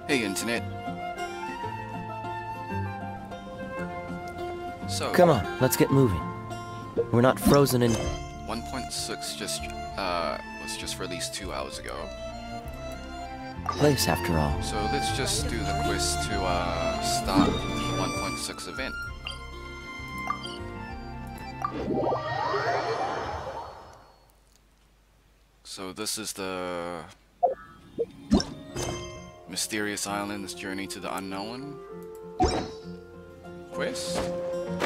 Hey, Internet. So... Come on, let's get moving. We're not frozen in... 1.6 was just released 2 hours ago. place after all. So let's just do the quest to start the 1.6 event. So this is the Mysterious Islands Journey to the Unknown quest.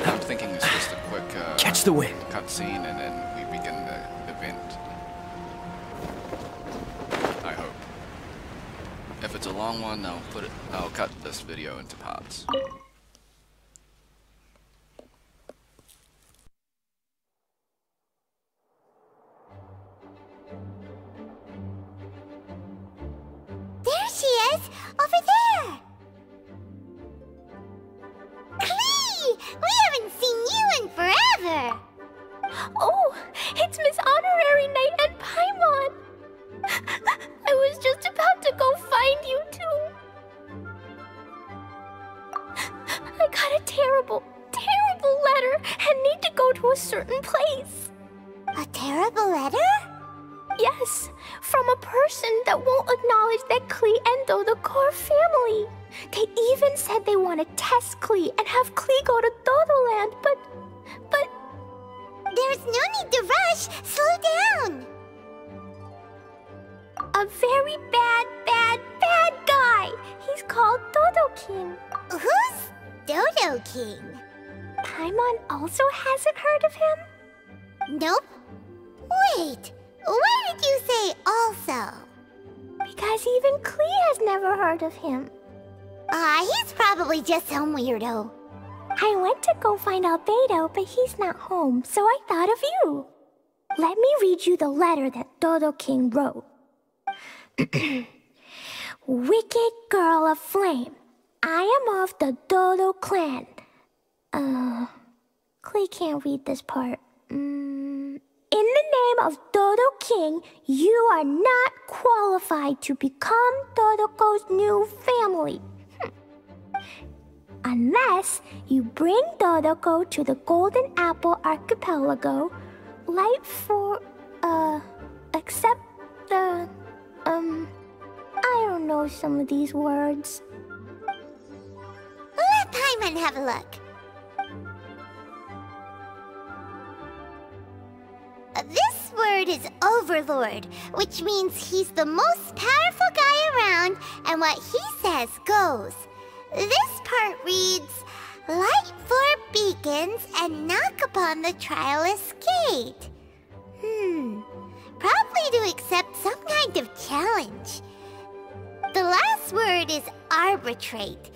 I'm thinking it's just a quick catch the wind cutscene and then we begin the event. I hope. If it's a long one, I'll cut this video into parts. There she is! Over there! Klee! We haven't seen you in forever! Oh, it's Miss Honorary Knight and Paimon! I was just about to go find you two. I got a terrible, terrible letter and need to go to a certain place. A terrible letter? Yes, from a person that won't acknowledge that Klee and Dodoko are family. They even said they want to test Klee and have Klee go to Dodoland, but... There's no need to rush. Slow down. A very bad guy. He's called Dodo King. Who's Dodo King? Paimon also hasn't heard of him? Nope. Wait, why did you say also? Because even Klee has never heard of him. He's probably just some weirdo. I went to go find Albedo, but he's not home, so I thought of you. Let me read you the letter that Dodo King wrote. Wicked girl of flame, I am of the Dodo clan. Klee can't read this part. In the name of Dodo King, you are not qualified to become Dodoko's new family. Unless you bring Dodoko to the Golden Apple Archipelago, except the, I don't know some of these words. Let Paimon have a look. This word is Overlord, which means he's the most powerful guy around, and what he says goes. This part reads, light 4 beacons and knock upon the trialist's gate. Probably to accept some kind of challenge. The last word is arbitrate,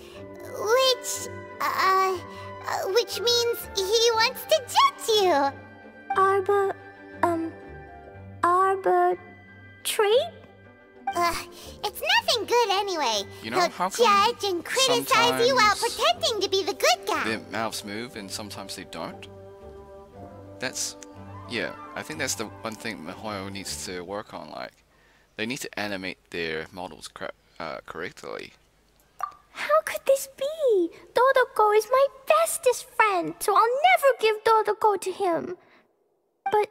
which means he wants to judge you. Arbitrate? It's nothing good anyway. You know, He'll judge and criticize you while pretending to be the good guy. Their mouths move and sometimes they don't. Yeah, I think that's the one thing Mihoyo needs to work on. Like, they need to animate their models correctly. How could this be? Dodoko is my bestest friend, so I'll never give Dodoko to him. But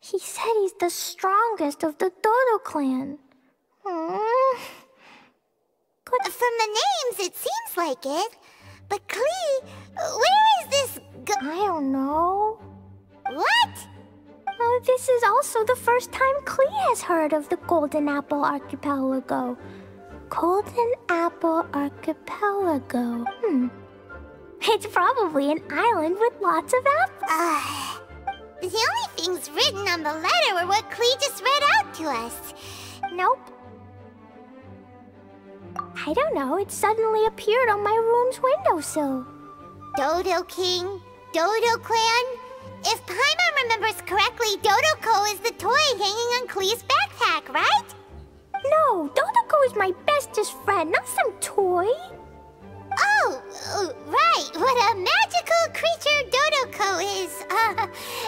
he said he's the strongest of the Dodo clan. From the names, it seems like it. But Klee, where is this I don't know. What? This is also the first time Klee has heard of the Golden Apple Archipelago. Golden Apple Archipelago. It's probably an island with lots of apples. The only things written on the letter were what Klee just read out to us. Nope. I don't know, it suddenly appeared on my room's windowsill. Dodo King, Dodo Clan. If Paimon remembers correctly, Dodoko is the toy hanging on Klee's backpack, right? No, Dodoko is my bestest friend, not some toy. Oh, right, what a magical creature Dodoko is.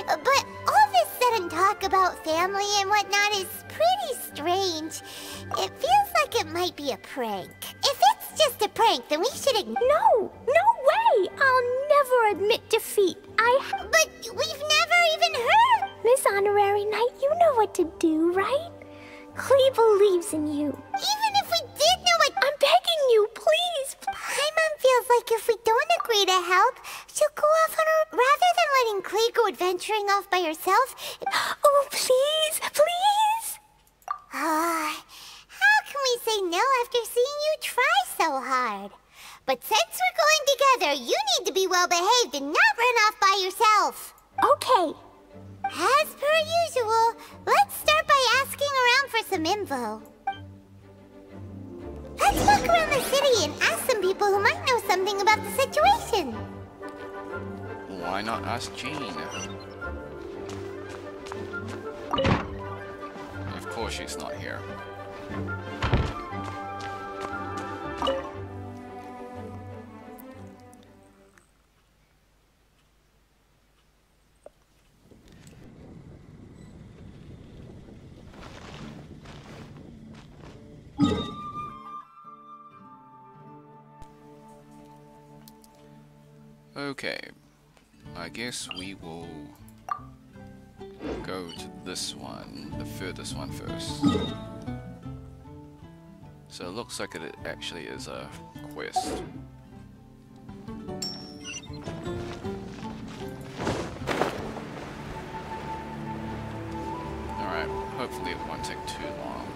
But all this sudden talk about family and whatnot is pretty strange. It feels like it might be a prank. If just a prank, then we should ignore. No, no way! I'll never admit defeat. But we've never even heard. Miss Honorary Knight, you know what to do, right? Klee believes in you. Even if we did know it, I'm begging you, please. Paimon feels like if we don't agree to help, she'll go off on her. Rather than letting Klee go adventuring off by herself. Oh, please, please. How can we say no after seeing you try so hard? But since we're going together, you need to be well behaved and not run off by yourself. Okay. As per usual, let's start by asking around for some info. Let's look around the city and ask some people who might know something about the situation. Why not ask Jean? Of course she's not here. Okay, I guess we will go to this one, the furthest one first. So it looks like it actually is a quest. Alright, hopefully it won't take too long.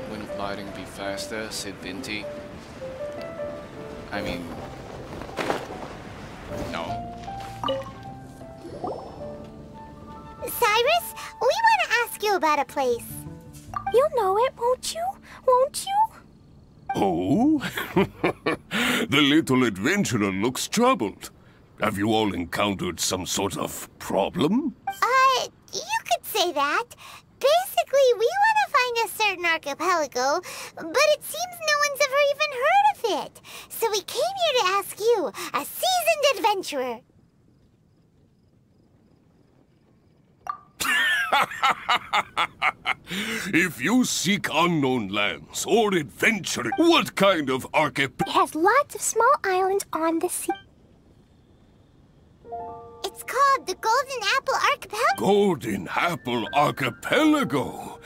Wouldn't lighting be faster, said Vinti. I mean, no. Cyrus, we want to ask you about a place. You'll know it, won't you? Won't you? Oh? The little adventurer looks troubled. Have you all encountered some sort of problem? You could say that. Basically, we want to find a certain archipelago, but it seems no one's ever even heard of it. So we came here to ask you, a seasoned adventurer. If you seek unknown lands or adventure, what kind of It has lots of small islands on the sea. It's called the Golden Apple Archipelago. Golden Apple Archipelago?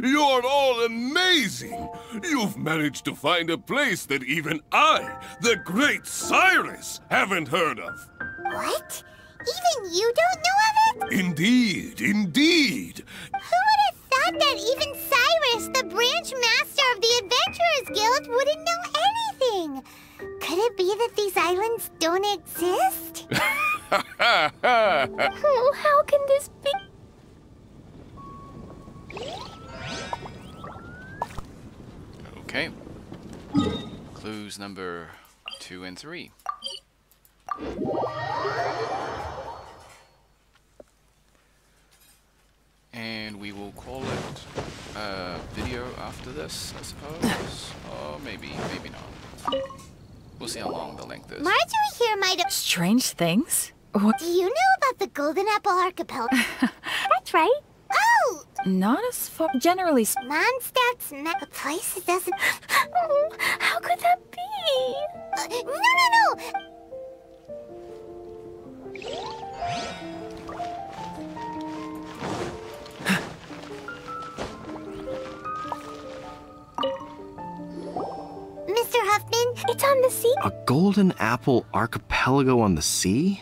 You're all amazing! You've managed to find a place that even I, the great Cyrus, haven't heard of. What? Even you don't know of it? Indeed, indeed. Who would have thought that even Cyrus, the branch master of the Adventurers Guild, wouldn't know anything? Could it be that these islands don't exist? Oh, how can this be? Okay. Clues number 2 and 3. And we will call it a video after this, I suppose. Or maybe not. We'll see how long the length is. Marjorie here might have... Strange things? What? Do you know about the Golden Apple Archipelago? That's right. Oh! Not as far. Generally. Mondstadt's a place that doesn't... Oh, how could that be? No! Mr. Huffman? It's on the sea. A golden apple archipelago on the sea?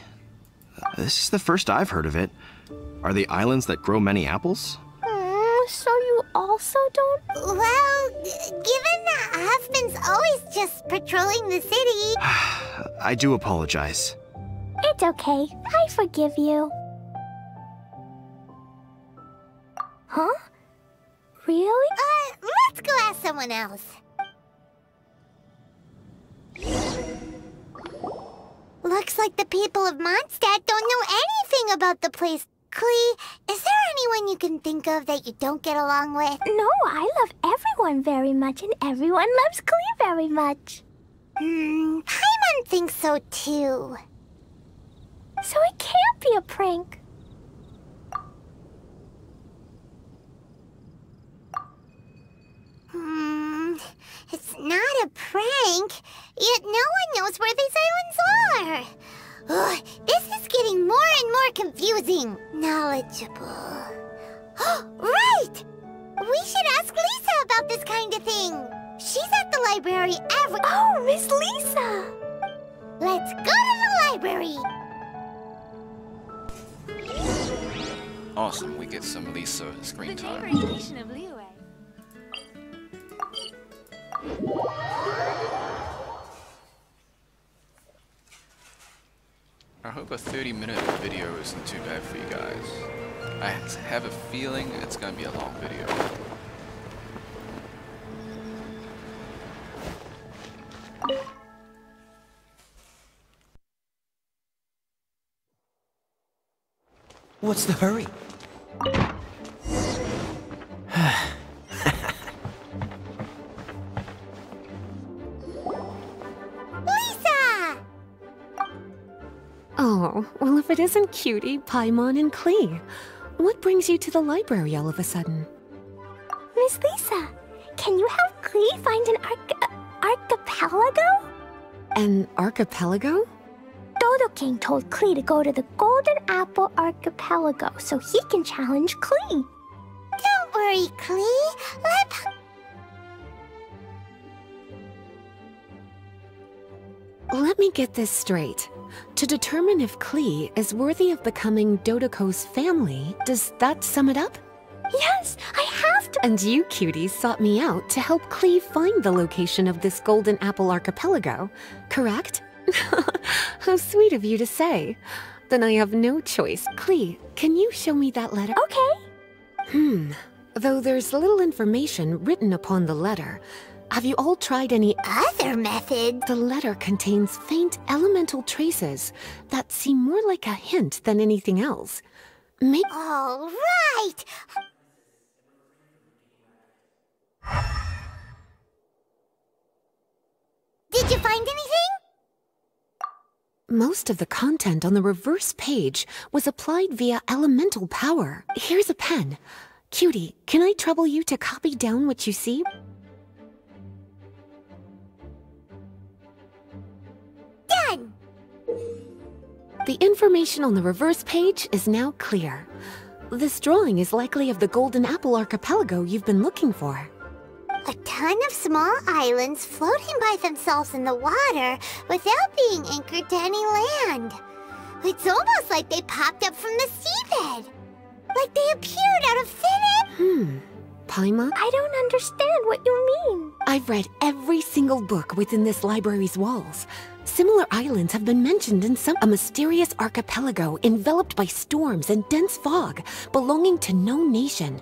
This is the first I've heard of it. Are the islands that grow many apples? So you also don't? Well, given that Huffman's always just patrolling the city... I do apologize. It's okay. I forgive you. Huh? Really? Let's go ask someone else. Looks like the people of Mondstadt don't know anything about the place. Klee, is there anyone you can think of that you don't get along with? No, I love everyone very much, and everyone loves Klee very much. Paimon thinks so too. So it can't be a prank. confusing. Knowledgeable. Right! We should ask Lisa about this kind of thing. She's at the library every— Oh, Miss Lisa! Let's go to the library! Awesome, we get some Lisa screen time. I hope a 30-minute video isn't too bad for you guys. I have a feeling it's gonna be a long video. What's the hurry? Lisa! Oh, well if it isn't Cutie, Paimon, and Klee. What brings you to the library all of a sudden? Miss Lisa, can you have Klee find an archipelago? An archipelago? Dodo King told Klee to go to the Golden Apple Archipelago so he can challenge Klee. Don't worry, Klee. Let me get this straight. To determine if Klee is worthy of becoming Dodoko's family, does that sum it up? Yes, I have to— And you cuties sought me out to help Klee find the location of this Golden Apple Archipelago, correct? How sweet of you to say. Then I have no choice. Klee, can you show me that letter? Okay. Though there's little information written upon the letter, have you all tried any Other methods? The letter contains faint elemental traces that seem more like a hint than anything else. All right! Did you find anything? Most of the content on the reverse page was applied via elemental power. Here's a pen. Cutie, can I trouble you to copy down what you see? Done! The information on the reverse page is now clear. This drawing is likely of the Golden Apple Archipelago you've been looking for. A ton of small islands floating by themselves in the water without being anchored to any land. It's almost like they popped up from the seabed. Like they appeared out of thin air. Paimon? I don't understand what you mean. I've read every single book within this library's walls. Similar islands have been mentioned in a mysterious archipelago enveloped by storms and dense fog, belonging to no nation.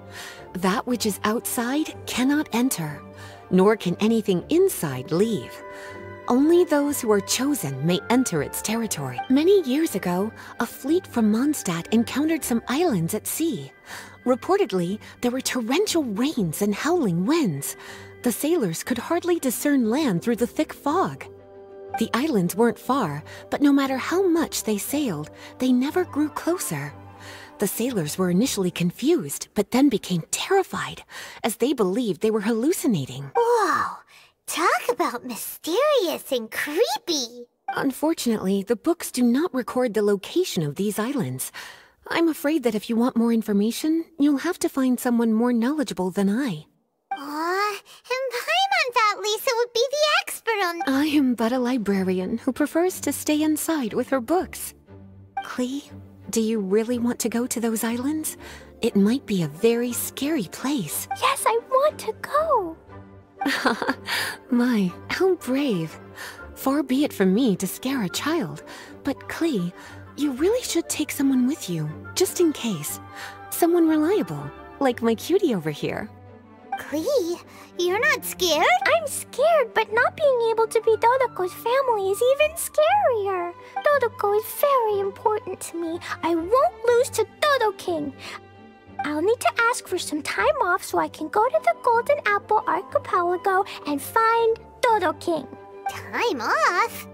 That which is outside cannot enter, nor can anything inside leave. Only those who are chosen may enter its territory. Many years ago, a fleet from Mondstadt encountered some islands at sea. Reportedly, there were torrential rains and howling winds. The sailors could hardly discern land through the thick fog. The islands weren't far, but no matter how much they sailed, they never grew closer. The sailors were initially confused, but then became terrified, as they believed they were hallucinating. Whoa! Talk about mysterious and creepy! Unfortunately, the books do not record the location of these islands. I'm afraid that if you want more information, you'll have to find someone more knowledgeable than I. And Paimon thought Lisa would be the expert on— I am but a librarian who prefers to stay inside with her books. Klee, do you really want to go to those islands? It might be a very scary place. Yes, I want to go. My, how brave. Far be it from me to scare a child, but Klee, you really should take someone with you, just in case. Someone reliable, like my cutie over here. Klee, you're not scared? I'm scared, but not being able to be Dodoko's family is even scarier. Dodoko is very important to me. I won't lose to Dodo King. I'll need to ask for some time off so I can go to the Golden Apple Archipelago and find Dodo King. Time off?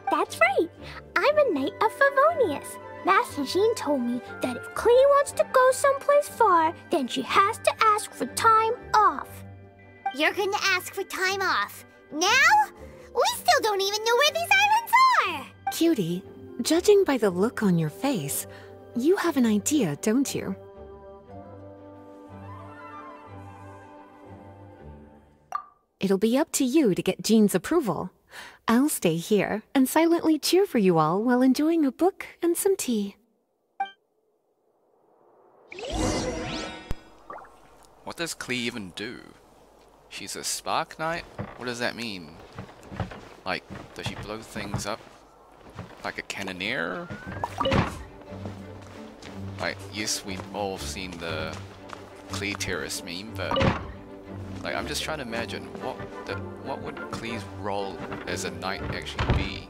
That's right. I'm a Knight of Favonius. Master Jean told me that if Klee wants to go someplace far, then she has to ask for time off. You're gonna ask for time off. Now? We still don't even know where these islands are! Cutie, judging by the look on your face, You have an idea, don't you? It'll be up to you to get Jean's approval. I'll stay here and silently cheer for you all while enjoying a book and some tea. What does Klee even do? She's a spark knight? What does that mean? Like, does she blow things up like a cannoneer? Like, yes, we've all seen the Klee terrorist meme, but like, I'm just trying to imagine what would Klee's role as a knight actually be?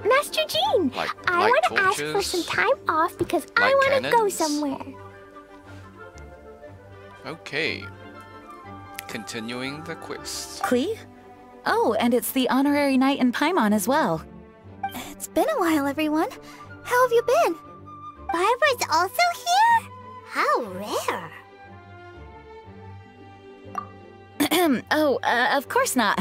Master Jean, I want to ask for some time off because I want to go somewhere. Okay. Continuing the quest. Klee? Oh, and it's the honorary knight in Paimon as well. It's been a while, everyone. How have you been? Barbara's also here? How rare. Of course not.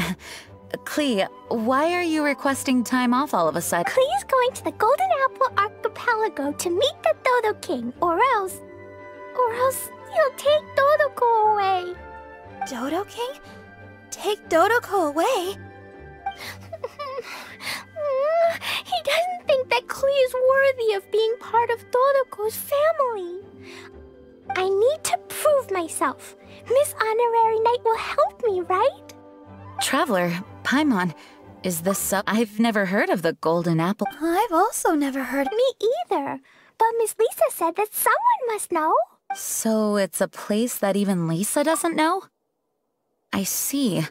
Klee, why are you requesting time off all of a sudden? Klee's going to the Golden Apple Archipelago to meet the Dodo King, or else he'll take Dodoko away. Dodo King? Take Dodoko away? He doesn't think that Klee is worthy of being part of Dodoko's family. I need to prove myself. Miss Honorary Knight will help me, right? Traveler, Paimon, is this so? I've never heard of the Golden Apple. I've also never heard. Me either. But Miss Lisa said that someone must know. So it's a place that even Lisa doesn't know? I see.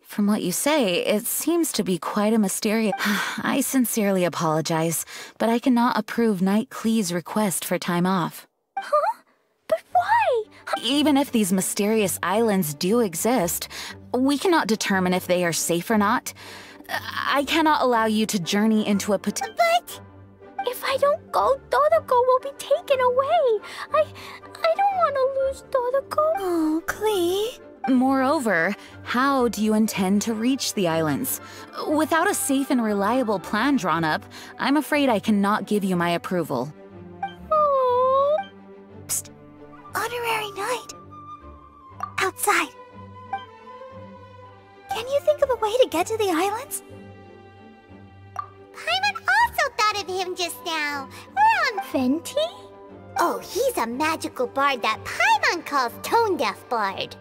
From what you say, it seems to be quite a mysterious... I sincerely apologize, but I cannot approve Knight Klee's request for time off. Huh? But why? Even if these mysterious islands do exist, we cannot determine if they are safe or not. I cannot allow you to journey into a But if I don't go, Dodoko will be taken away. I don't want to lose Dodoko. Oh, Klee. Moreover, how do you intend to reach the islands? Without a safe and reliable plan drawn up, I'm afraid I cannot give you my approval. Oh. Psst. Honorary Knight. Outside. Can you think of a way to get to the islands? Paimon also thought of him just now. We're on... Venti? Oh, he's a magical bard that Paimon calls Tone Deaf Bard.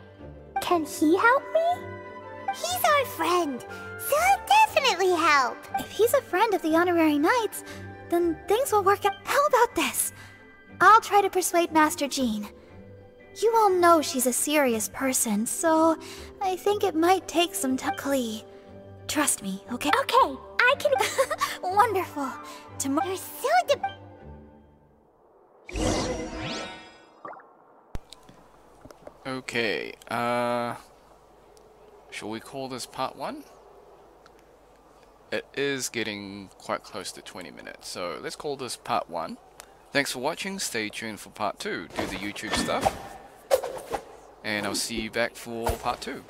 Can he help me? He's our friend, so he'll definitely help. If he's a friend of the Honorary Knights, then things will work out. How about this? I'll try to persuade Master Jean. You all know she's a serious person, so I think it might take some time. Klee, trust me, okay? Okay, I can... Wonderful. Tomorrow... You're so Okay, shall we call this part 1? It is getting quite close to 20 minutes, so let's call this part 1. Thanks for watching, stay tuned for part 2, do the YouTube stuff, and I'll see you back for part 2.